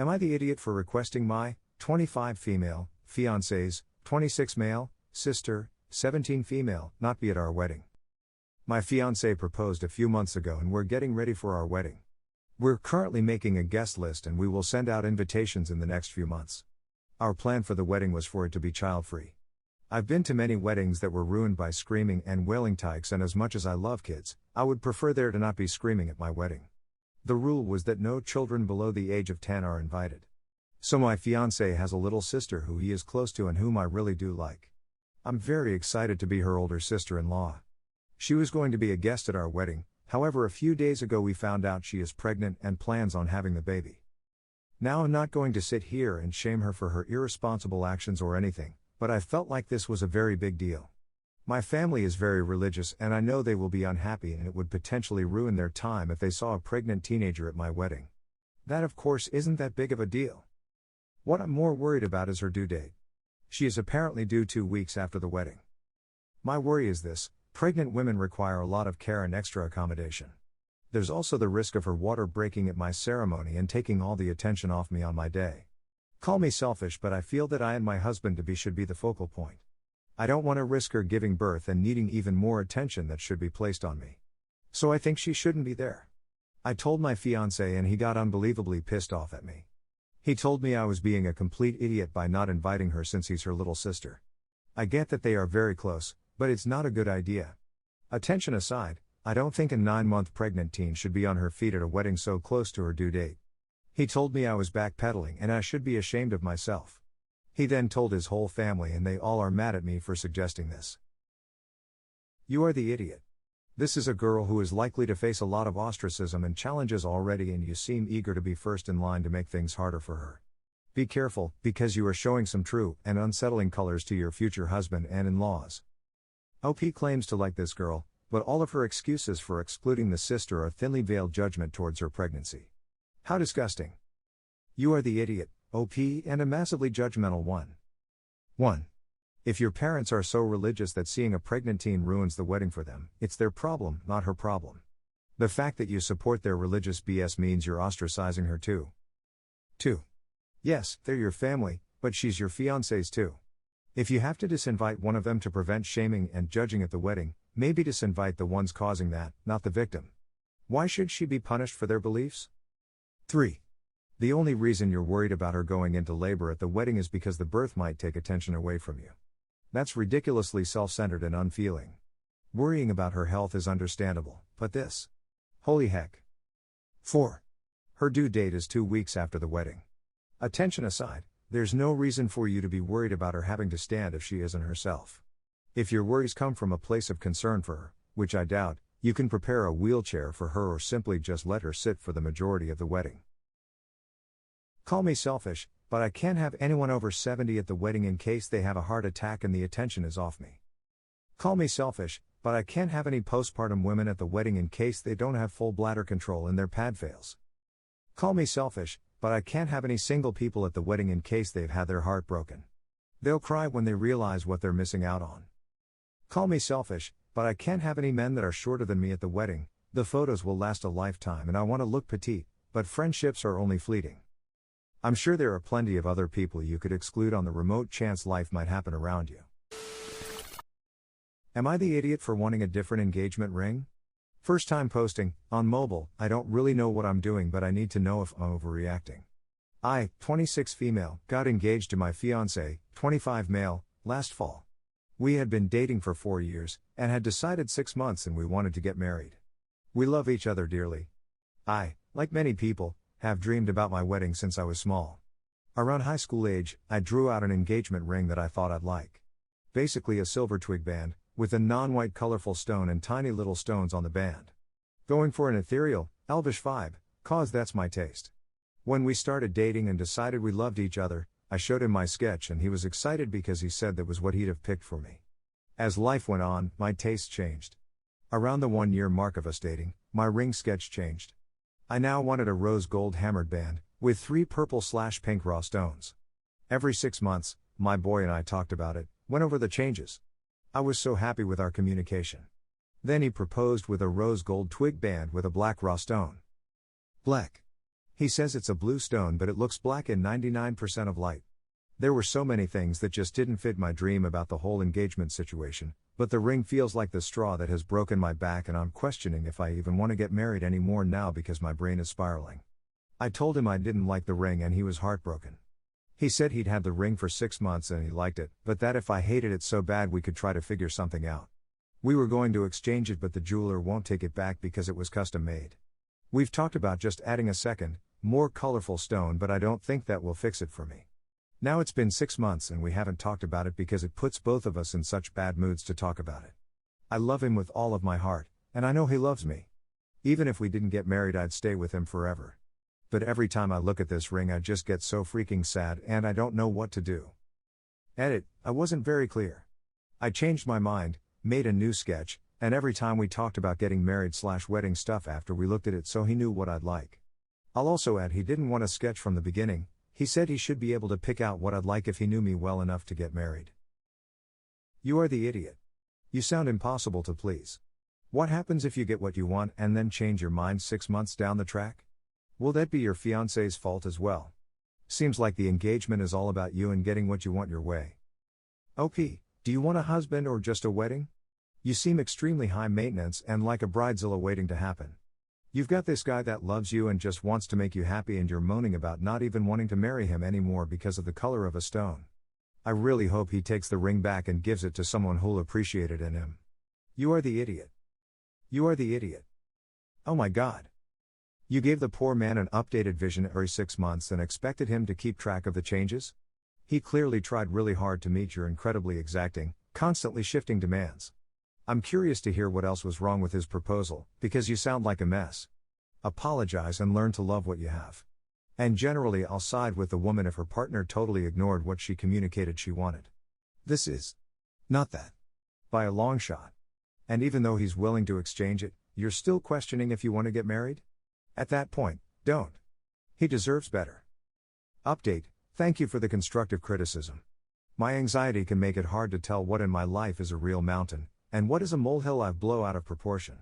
Am I the idiot for requesting my 25 female fiancés, 26 male sister, 17 female not be at our wedding? My fiancé proposed a few months ago and we're getting ready for our wedding. We're currently making a guest list and we will send out invitations in the next few months. Our plan for the wedding was for it to be child-free. I've been to many weddings that were ruined by screaming and wailing tykes, and as much as I love kids, I would prefer there to not be screaming at my wedding. The rule was that no children below the age of 10 are invited. So my fiancé has a little sister who he is close to and whom I really do like. I'm very excited to be her older sister-in-law. She was going to be a guest at our wedding, however a few days ago we found out she is pregnant and plans on having the baby. Now I'm not going to sit here and shame her for her irresponsible actions or anything, but I felt like this was a very big deal. My family is very religious and I know they will be unhappy and it would potentially ruin their time if they saw a pregnant teenager at my wedding. That of course isn't that big of a deal. What I'm more worried about is her due date. She is apparently due 2 weeks after the wedding. My worry is this: pregnant women require a lot of care and extra accommodation. There's also the risk of her water breaking at my ceremony and taking all the attention off me on my day. Call me selfish, but I feel that I and my husband-to-be should be the focal point. I don't want to risk her giving birth and needing even more attention that should be placed on me. So I think she shouldn't be there. I told my fiancé and he got unbelievably pissed off at me. He told me I was being a complete idiot by not inviting her since he's her little sister. I get that they are very close, but it's not a good idea. Attention aside, I don't think a 9-month pregnant teen should be on her feet at a wedding so close to her due date. He told me I was backpedaling and I should be ashamed of myself. He then told his whole family and they all are mad at me for suggesting this. You are the idiot. This is a girl who is likely to face a lot of ostracism and challenges already, and you seem eager to be first in line to make things harder for her. Be careful, because you are showing some true and unsettling colors to your future husband and in-laws. OP claims to like this girl, but all of her excuses for excluding the sister are thinly veiled judgment towards her pregnancy. How disgusting. You are the idiot, OP, and a massively judgmental one. 1. If your parents are so religious that seeing a pregnant teen ruins the wedding for them, it's their problem, not her problem. The fact that you support their religious BS means you're ostracizing her too. 2. Yes, they're your family, but she's your fiancé's too. If you have to disinvite one of them to prevent shaming and judging at the wedding, maybe disinvite the ones causing that, not the victim. Why should she be punished for their beliefs? 3. The only reason you're worried about her going into labor at the wedding is because the birth might take attention away from you. That's ridiculously self-centered and unfeeling. Worrying about her health is understandable, but this? Holy heck. 4. Her due date is 2 weeks after the wedding. Attention aside, there's no reason for you to be worried about her having to stand if she isn't herself. If your worries come from a place of concern for her, which I doubt, you can prepare a wheelchair for her or simply just let her sit for the majority of the wedding. Call me selfish, but I can't have anyone over 70 at the wedding in case they have a heart attack and the attention is off me. Call me selfish, but I can't have any postpartum women at the wedding in case they don't have full bladder control and their pad fails. Call me selfish, but I can't have any single people at the wedding in case they've had their heart broken. They'll cry when they realize what they're missing out on. Call me selfish, but I can't have any men that are shorter than me at the wedding. The photos will last a lifetime and I want to look petite, but friendships are only fleeting. I'm sure there are plenty of other people you could exclude on the remote chance life might happen around you. Am I the idiot for wanting a different engagement ring? First time posting, on mobile, I don't really know what I'm doing, but I need to know if I'm overreacting. I, 26 female, got engaged to my fiancé, 25 male, last fall. We had been dating for 4 years, and had decided 6 months and we wanted to get married. We love each other dearly. I, like many people, have dreamed about my wedding since I was small. Around high school age, I drew out an engagement ring that I thought I'd like. Basically a silver twig band, with a non-white colorful stone and tiny little stones on the band. Going for an ethereal, elvish vibe, cause that's my taste. When we started dating and decided we loved each other, I showed him my sketch and he was excited because he said that was what he'd have picked for me. As life went on, my tastes changed. Around the 1-year mark of us dating, my ring sketch changed. I now wanted a rose gold hammered band, with 3 purple/pink raw stones. Every 6 months, my boy and I talked about it, went over the changes. I was so happy with our communication. Then he proposed with a rose gold twig band with a black raw stone. Black. He says it's a blue stone but it looks black in 99% of light. There were so many things that just didn't fit my dream about the whole engagement situation, but the ring feels like the straw that has broken my back and I'm questioning if I even want to get married anymore now because my brain is spiraling. I told him I didn't like the ring and he was heartbroken. He said he'd had the ring for 6 months and he liked it, but that if I hated it so bad we could try to figure something out. We were going to exchange it but the jeweler won't take it back because it was custom made. We've talked about just adding a second, more colorful stone but I don't think that will fix it for me. Now it's been 6 months and we haven't talked about it because it puts both of us in such bad moods to talk about it. I love him with all of my heart, and I know he loves me. Even if we didn't get married I'd stay with him forever. But every time I look at this ring I just get so freaking sad and I don't know what to do. Edit, I wasn't very clear. I changed my mind, made a new sketch, and every time we talked about getting married/wedding stuff after we looked at it so he knew what I'd like. I'll also add he didn't want a sketch from the beginning. He said he should be able to pick out what I'd like if he knew me well enough to get married. You are the idiot. You sound impossible to please. What happens if you get what you want and then change your mind 6 months down the track? Will that be your fiance's fault as well? Seems like the engagement is all about you and getting what you want your way. OP, do you want a husband or just a wedding? You seem extremely high maintenance and like a bridezilla waiting to happen. You've got this guy that loves you and just wants to make you happy and you're moaning about not even wanting to marry him anymore because of the color of a stone. I really hope he takes the ring back and gives it to someone who'll appreciate it in him. You are the idiot. You are the idiot. Oh my God. You gave the poor man an updated vision every 6 months and expected him to keep track of the changes? He clearly tried really hard to meet your incredibly exacting, constantly shifting demands. I'm curious to hear what else was wrong with his proposal, because you sound like a mess. Apologize and learn to love what you have. And generally I'll side with the woman if her partner totally ignored what she communicated she wanted. This is not that. By a long shot. And even though he's willing to exchange it, you're still questioning if you want to get married? At that point, don't. He deserves better. Update, thank you for the constructive criticism. My anxiety can make it hard to tell what in my life is a real mountain, and what is a molehill I've blown out of proportion.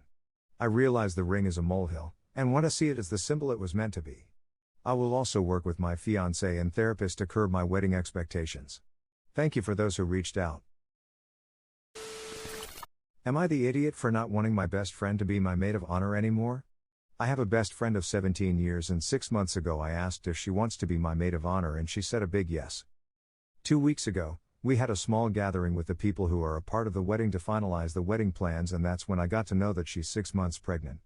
I realize the ring is a molehill, and want to see it as the symbol it was meant to be. I will also work with my fiancé and therapist to curb my wedding expectations. Thank you for those who reached out. Am I the idiot for not wanting my best friend to be my maid of honor anymore? I have a best friend of 17 years and 6 months ago I asked if she wants to be my maid of honor and she said a big yes. 2 weeks ago, we had a small gathering with the people who are a part of the wedding to finalize the wedding plans and that's when I got to know that she's 6 months pregnant.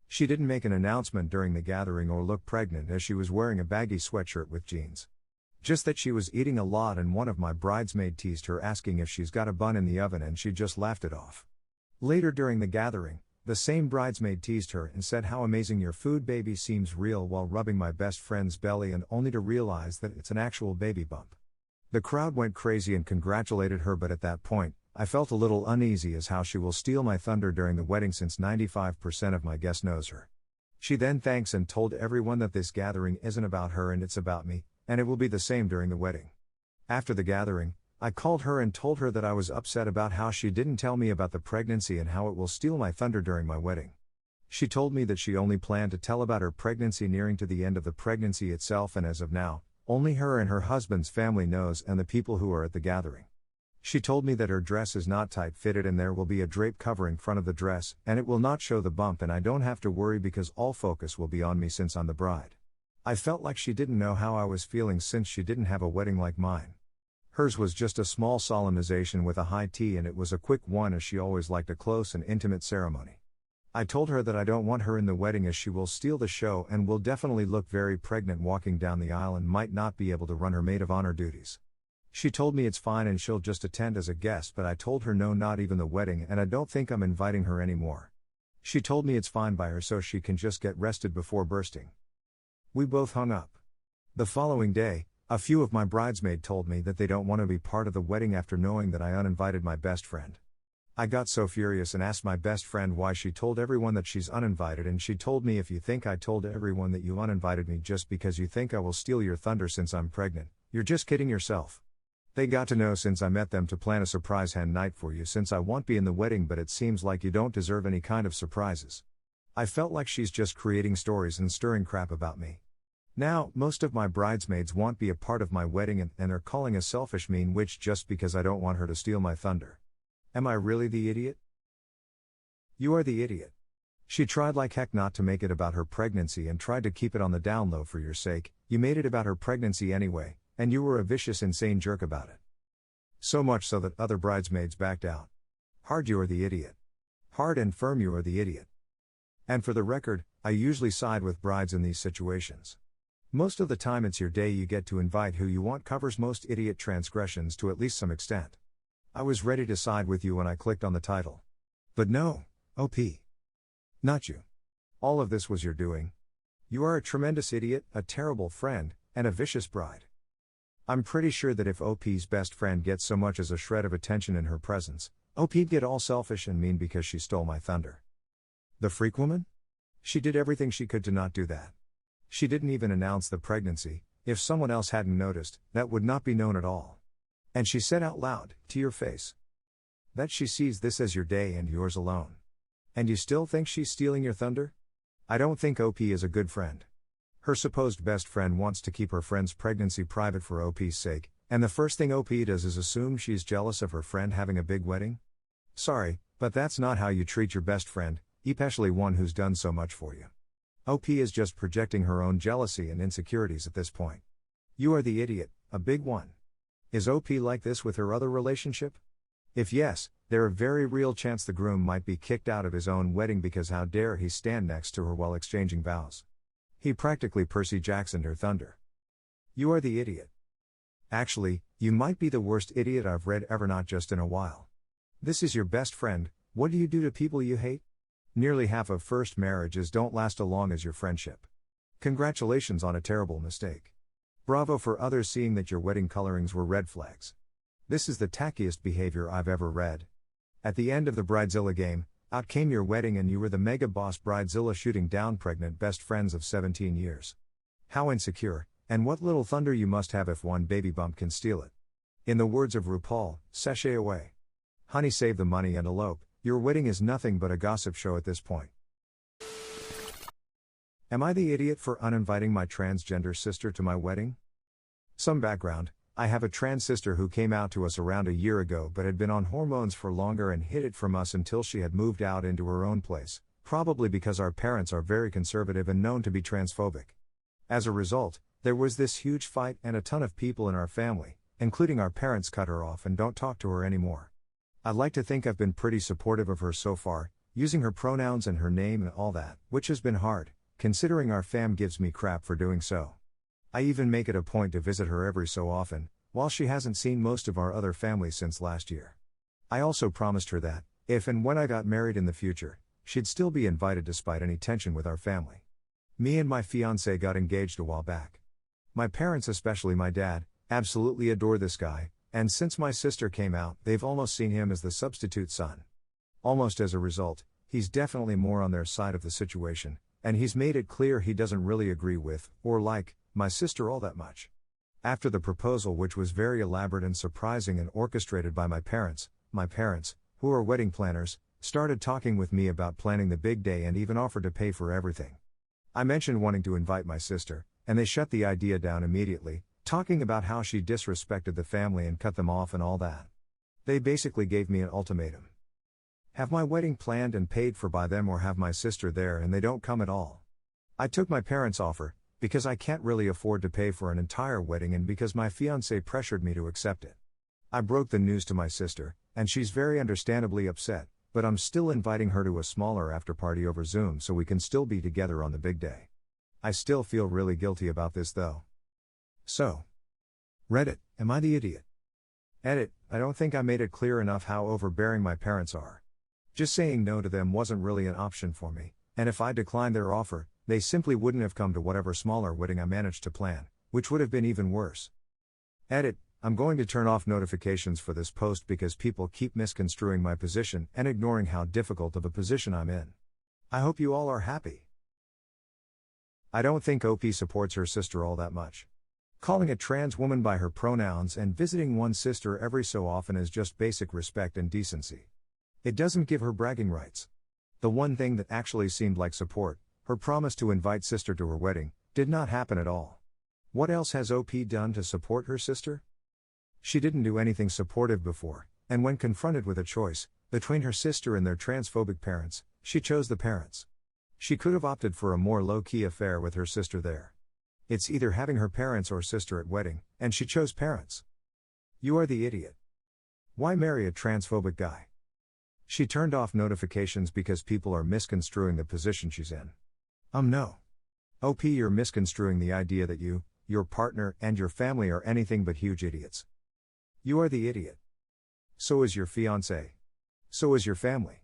She didn't make an announcement during the gathering or look pregnant as she was wearing a baggy sweatshirt with jeans. Just that she was eating a lot and one of my bridesmaids teased her asking if she's got a bun in the oven and she just laughed it off. Later during the gathering, the same bridesmaid teased her and said how amazing your food baby seems real while rubbing my best friend's belly and only to realize that it's an actual baby bump. The crowd went crazy and congratulated her but at that point, I felt a little uneasy as how she will steal my thunder during the wedding since 95% of my guests knows her. She then thanks and told everyone that this gathering isn't about her and it's about me, and it will be the same during the wedding. After the gathering, I called her and told her that I was upset about how she didn't tell me about the pregnancy and how it will steal my thunder during my wedding. She told me that she only planned to tell about her pregnancy nearing to the end of the pregnancy itself and as of now, only her and her husband's family knows and the people who are at the gathering. She told me that her dress is not tight-fitted and there will be a drape covering front of the dress and it will not show the bump and I don't have to worry because all focus will be on me since I'm the bride. I felt like she didn't know how I was feeling since she didn't have a wedding like mine. Hers was just a small solemnization with a high tea and it was a quick one as she always liked a close and intimate ceremony. I told her that I don't want her in the wedding as she will steal the show and will definitely look very pregnant walking down the aisle and might not be able to run her maid of honor duties. She told me it's fine and she'll just attend as a guest but I told her no, not even the wedding and I don't think I'm inviting her anymore. She told me it's fine by her so she can just get rested before bursting. We both hung up. The following day, a few of my bridesmaids told me that they don't want to be part of the wedding after knowing that I uninvited my best friend. I got so furious and asked my best friend why she told everyone that she's uninvited and she told me if you think I told everyone that you uninvited me just because you think I will steal your thunder since I'm pregnant, you're just kidding yourself. They got to know since I met them to plan a surprise hen night for you since I won't be in the wedding but it seems like you don't deserve any kind of surprises. I felt like she's just creating stories and stirring crap about me. Now, most of my bridesmaids won't be a part of my wedding and are calling a selfish mean witch just because I don't want her to steal my thunder. Am I really the idiot? You are the idiot. She tried like heck not to make it about her pregnancy and tried to keep it on the down low for your sake. You made it about her pregnancy anyway, and you were a vicious, insane jerk about it. So much so that other bridesmaids backed out. Hard, you are the idiot. Hard and firm, you are the idiot. And for the record, I usually side with brides in these situations. Most of the time it's your day, you get to invite who you want covers most idiot transgressions to at least some extent. I was ready to side with you when I clicked on the title. But no, OP. Not you. All of this was your doing. You are a tremendous idiot, a terrible friend, and a vicious bride. I'm pretty sure that if OP's best friend gets so much as a shred of attention in her presence, OP'd get all selfish and mean because she stole my thunder. The freak woman? She did everything she could to not do that. She didn't even announce the pregnancy. If someone else hadn't noticed, that would not be known at all. And she said out loud, to your face, that she sees this as your day and yours alone. And you still think she's stealing your thunder? I don't think OP is a good friend. Her supposed best friend wants to keep her friend's pregnancy private for OP's sake, and the first thing OP does is assume she's jealous of her friend having a big wedding? Sorry, but that's not how you treat your best friend, especially one who's done so much for you. OP is just projecting her own jealousy and insecurities at this point. You are the idiot, a big one. Is OP like this with her other relationship? If yes, there a very real chance the groom might be kicked out of his own wedding because how dare he stand next to her while exchanging vows. He practically Percy Jacksoned her thunder. You are the idiot. Actually, you might be the worst idiot I've read ever, not just in a while. This is your best friend. What do you do to people you hate? Nearly half of first marriages don't last as long as your friendship. Congratulations on a terrible mistake. Bravo for others seeing that your wedding colorings were red flags. This is the tackiest behavior I've ever read. At the end of the Bridezilla game, out came your wedding and you were the mega boss Bridezilla shooting down pregnant best friends of 17 years. How insecure, and what little thunder you must have if one baby bump can steal it. In the words of RuPaul, sashay away. Honey, save the money and elope. Your wedding is nothing but a gossip show at this point. Am I the idiot for uninviting my transgender sister to my wedding? Some background: I have a trans sister who came out to us around a year ago but had been on hormones for longer and hid it from us until she had moved out into her own place, probably because our parents are very conservative and known to be transphobic. As a result, there was this huge fight and a ton of people in our family, including our parents, cut her off and don't talk to her anymore. I'd like to think I've been pretty supportive of her so far, using her pronouns and her name and all that, which has been hard, considering our fam gives me crap for doing so. I even make it a point to visit her every so often, while she hasn't seen most of our other family since last year. I also promised her that, if and when I got married in the future, she'd still be invited despite any tension with our family. Me and my fiancé got engaged a while back. My parents, especially my dad, absolutely adore this guy, and since my sister came out, they've almost seen him as the substitute son. Almost as a result, he's definitely more on their side of the situation, and he's made it clear he doesn't really agree with, or like, my sister all that much. After the proposal, which was very elaborate and surprising and orchestrated by my parents, who are wedding planners, started talking with me about planning the big day and even offered to pay for everything. I mentioned wanting to invite my sister, and they shut the idea down immediately, talking about how she disrespected the family and cut them off and all that. They basically gave me an ultimatum. Have my wedding planned and paid for by them or have my sister there and they don't come at all. I took my parents' offer, because I can't really afford to pay for an entire wedding and because my fiancé pressured me to accept it. I broke the news to my sister, and she's very understandably upset, but I'm still inviting her to a smaller after-party over Zoom so we can still be together on the big day. I still feel really guilty about this though. So, Reddit, am I the idiot? Edit, I don't think I made it clear enough how overbearing my parents are. Just saying no to them wasn't really an option for me, and if I declined their offer, they simply wouldn't have come to whatever smaller wedding I managed to plan, which would have been even worse. Edit, I'm going to turn off notifications for this post because people keep misconstruing my position and ignoring how difficult of a position I'm in. I hope you all are happy. I don't think OP supports her sister all that much. Calling a trans woman by her pronouns and visiting one's sister every so often is just basic respect and decency. It doesn't give her bragging rights. The one thing that actually seemed like support, her promise to invite sister to her wedding, Did not happen at all. What else has OP done to support her sister? She didn't do anything supportive before, and when confronted with a choice between her sister and their transphobic parents, she chose the parents. She could have opted for a more low-key affair with her sister there. It's either having her parents or sister at wedding, and she chose parents. You are the idiot. Why marry a transphobic guy? She turned off notifications because people are misconstruing the position she's in. No. OP, you're misconstruing the idea that you, your partner, and your family are anything but huge idiots. You are the idiot. So is your fiancé. So is your family.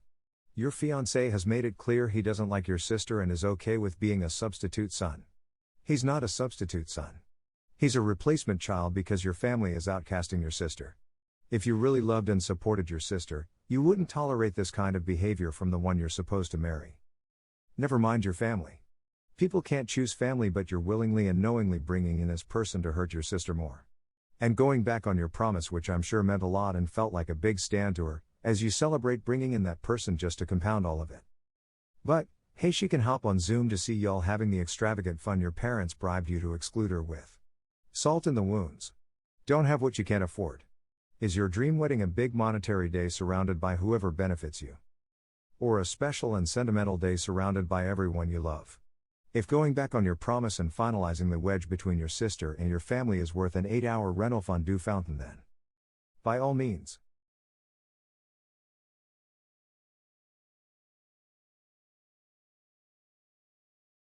Your fiancé has made it clear he doesn't like your sister and is okay with being a substitute son. He's not a substitute son. He's a replacement child because your family is outcasting your sister. If you really loved and supported your sister, you wouldn't tolerate this kind of behavior from the one you're supposed to marry. Never mind your family. People can't choose family, but you're willingly and knowingly bringing in this person to hurt your sister more. And going back on your promise, which I'm sure meant a lot and felt like a big stand to her, as you celebrate bringing in that person just to compound all of it. But, hey, she can hop on Zoom to see y'all having the extravagant fun your parents bribed you to exclude her with. Salt in the wounds. Don't have what you can't afford. Is your dream wedding a big monetary day surrounded by whoever benefits you? Or a special and sentimental day surrounded by everyone you love? If going back on your promise and finalizing the wedge between your sister and your family is worth an 8-hour rental fondue fountain, then by all means.